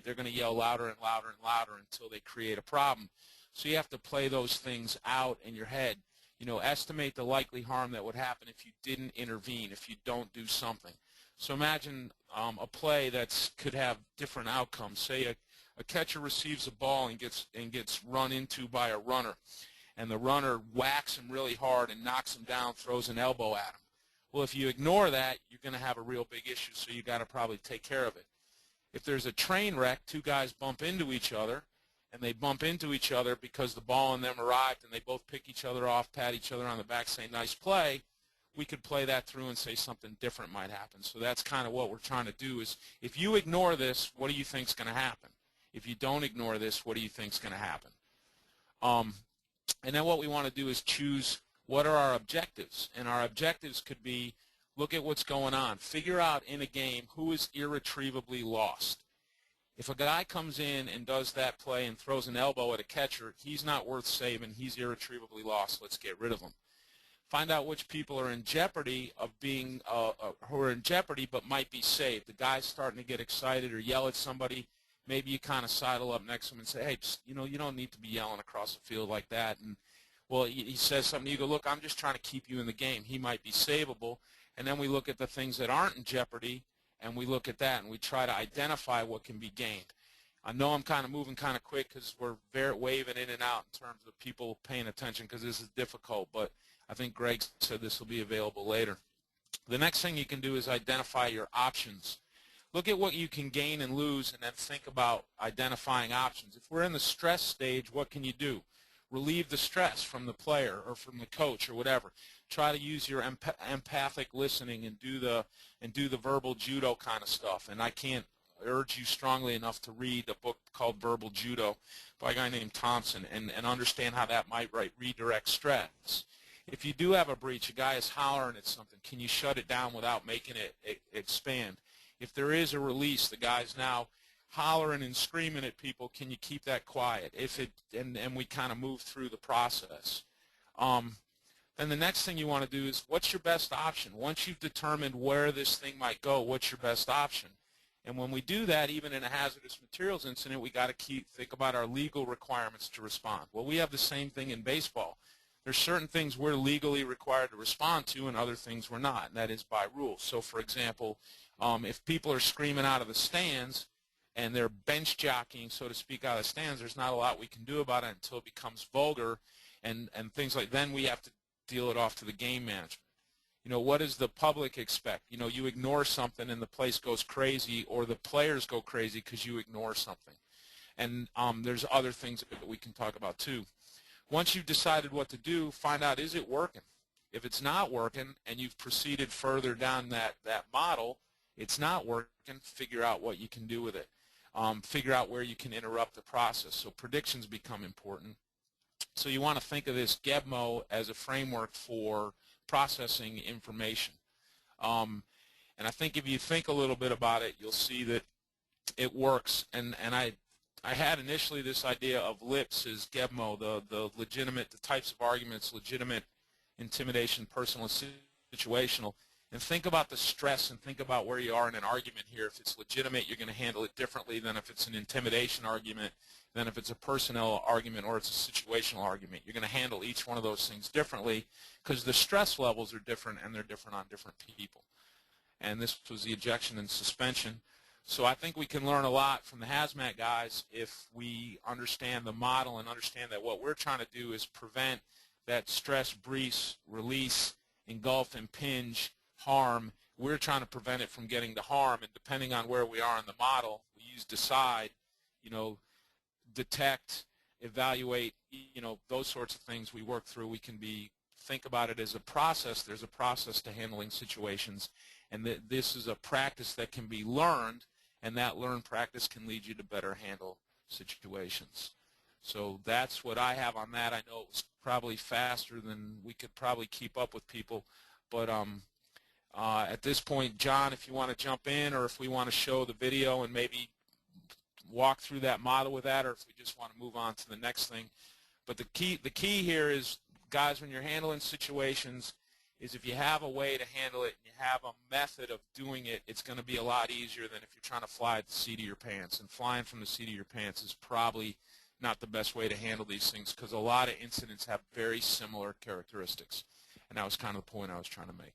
they're going to yell louder and louder and louder until they create a problem. So you have to play those things out in your head. You know, estimate the likely harm that would happen if you didn't intervene, if you don't do something. So imagine a play that could have different outcomes. Say a catcher receives a ball and gets run into by a runner, and the runner whacks him really hard and knocks him down, throws an elbow at him. Well, if you ignore that, you're going to have a real big issue, so you got to probably take care of it. If there's a train wreck, two guys bump into each other, and they bump into each other because the ball and them arrived, and they both pick each other off, pat each other on the back, say, nice play, we could play that through and say something different might happen. So that's kind of what we're trying to do is, if you ignore this, what do you think is going to happen? If you don't ignore this, what do you think is going to happen? And then what we want to do is choose what are our objectives. And our objectives could be, look at what's going on. Figure out in a game who is irretrievably lost. If a guy comes in and does that play and throws an elbow at a catcher, he's not worth saving. He's irretrievably lost. Let's get rid of him. Find out which people are in jeopardy of being who are in jeopardy but might be saved. The guy's starting to get excited or yell at somebody. Maybe you kind of sidle up next to him and say, hey, you know, you don't need to be yelling across the field like that. And well, he says something. You go, look, I'm just trying to keep you in the game. He might be savable. And then we look at the things that aren't in jeopardy, and we look at that, and we try to identify what can be gained. I know I'm kind of moving kind of quick because we're waving in and out in terms of people paying attention because this is difficult, but I think Greg said this will be available later. The next thing you can do is identify your options. Look at what you can gain and lose, and then think about identifying options. If we're in the stress stage, what can you do? Relieve the stress from the player or from the coach or whatever. Try to use your empathic listening and do the verbal judo kind of stuff. And I can't urge you strongly enough to read a book called Verbal Judo by a guy named Thompson and understand how that might redirect stress. If you do have a breach, a guy is hollering at something, can you shut it down without making it expand? If there is a release, the guy's now hollering and screaming at people, can you keep that quiet? And we kind of move through the process. Then the next thing you want to do is, what's your best option? Once you've determined where this thing might go, what's your best option? And when we do that, even in a hazardous materials incident, we got to think about our legal requirements to respond. Well, we have the same thing in baseball. There's certain things we're legally required to respond to and other things we're not, and that is by rule. So, for example, if people are screaming out of the stands and they're bench jockeying, so to speak, out of the stands, there's not a lot we can do about it until it becomes vulgar and things like that. Then we have to deal it off to the game management. You know, what does the public expect? You know, you ignore something and the place goes crazy, or the players go crazy because you ignore something. And there's other things that we can talk about too. Once you've decided what to do, find out, is it working? If it's not working and you've proceeded further down that model, it's not working, figure out what you can do with it. Figure out where you can interrupt the process. So predictions become important. So you want to think of this GEBMO as a framework for processing information. And I think if you think a little bit about it, you'll see that it works. And I had initially this idea of LIPS as GEBMO, the types of arguments, legitimate, intimidation, personal, and situational. And think about the stress and think about where you are in an argument here. If it's legitimate, you're going to handle it differently than if it's an intimidation argument, than if it's a personnel argument or it's a situational argument. You're going to handle each one of those things differently because the stress levels are different and they're different on different people. And this was the ejection and suspension. So I think we can learn a lot from the hazmat guys if we understand the model and understand that what we're trying to do is prevent that stress, breach, release, engulf, impinge, harm. We're trying to prevent it from getting to harm, and depending on where we are in the model, we use decide, you know, detect, evaluate, you know, those sorts of things we work through. We can think about it as a process. There's a process to handling situations, and this is a practice that can be learned, and that learned practice can lead you to better handle situations. So that's what I have on that. I know it was probably faster than we could probably keep up with people, but at this point, John, if you want to jump in, or if we want to show the video and maybe walk through that model with that, or if we just want to move on to the next thing. But the key here is, guys, when you're handling situations, is if you have a way to handle it and you have a method of doing it, it's going to be a lot easier than if you're trying to fly at the seat of your pants. And flying from the seat of your pants is probably not the best way to handle these things because a lot of incidents have very similar characteristics. And that was kind of the point I was trying to make.